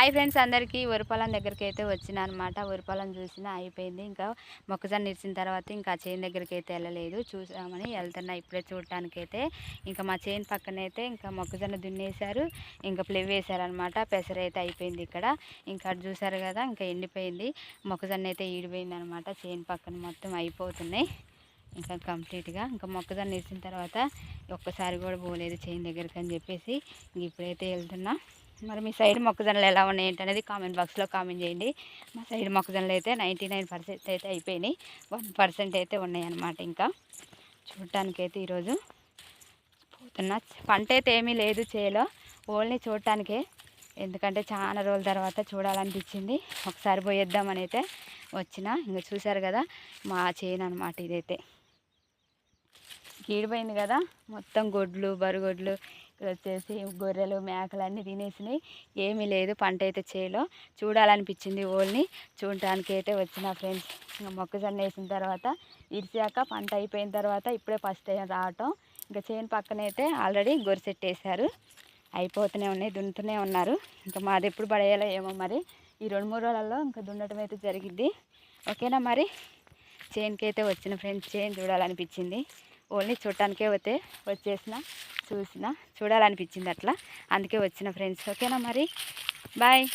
Hi friends, అందరికీ వరి పొలం దగ్గరికి అయితే వచ్చిన అనమాట. వరి పొలం చూసినా అయిపోయింది. ఇంకా మొక్కజొన్న ఇరిచిన తర్వాత ఇంకా చేను దగ్గరికి అయితే వెళ్ళలేదు. చూసామని వెళ్తున్నా ఇప్పుడే చూడటానికైతే. ఇంకా మా చేను పక్కనైతే ఇంకా మొక్కజొన్న దున్నేశారు, ఇంకా ప్లెవ్ వేశారనమాట. పెసర అయితే అయిపోయింది ఇక్కడ. ఇంకా అటు చూసారు కదా, ఇంకా ఎండిపోయింది. మొక్కజొన్న అయితే ఈడిపోయింది అనమాట. చేను పక్కన మొత్తం అయిపోతున్నాయి ఇంకా కంప్లీట్గా. ఇంకా మొక్కజొన్న ఇరిచిన తర్వాత ఒక్కసారి కూడా పోలేదు చేను దగ్గరికి అని చెప్పేసి ఇంక ఇప్పుడైతే వెళ్తున్నా. మరి మీ సైడ్ మొక్కజొన్నలు ఎలా ఉన్నాయి ఏంటనేది కామెంట్ బాక్స్లో కామెంట్ చేయండి. మా సైడ్ మొక్కజొన్నలు అయితే 99% అయితే అయిపోయినాయి, 1% అయితే ఉన్నాయి అన్నమాట. ఇంకా చూడటానికైతే ఈరోజు పోతున్నా. పంట అయితే ఏమీ లేదు చేలో, ఓన్లీ చూడటానికే. ఎందుకంటే చాలా రోజుల తర్వాత చూడాలనిపించింది, ఒకసారి పోయేద్దామని అయితే వచ్చిన. ఇంకా చూశారు కదా మా చేను అనమాట ఇదైతే. గీడిపోయింది కదా, మొత్తం గొడ్లు బరుగొడ్లు ఇక్కడ వచ్చేసి గొర్రెలు మేకలు అన్నీ తినేసినాయి. ఏమీ లేదు పంట అయితే చేలో. చూడాలనిపించింది, ఓన్లీ చూడటానికి అయితే వచ్చిన ఫ్రెండ్స్. ఇంకా మొక్కజొన్న వేసిన తర్వాత ఇరిసాక పంట అయిపోయిన తర్వాత ఇప్పుడే ఫస్ట్ టైం రావటం. ఇంకా చేను పక్కనైతే ఆల్రెడీ గొర్రె సెట్ వేశారు, అయిపోతూనే ఉన్నాయి, దున్నుతూనే ఉన్నారు. ఇంకా మాది ఎప్పుడు పడేయాలో ఏమో మరి. ఈ 2-3 రోజులలో ఇంకా దున్నటం అయితే జరిగిద్ది. ఓకేనా మరి. చేనుకి అయితే వచ్చిన ఫ్రెండ్స్, చేను చూడాలనిపించింది, ఓన్లీ చూడటానికే వచ్చేసిన, చూడాలనిపించింది అట్లా, అందుకే వచ్చిన ఫ్రెండ్స్. ఓకేనా మరి, బాయ్.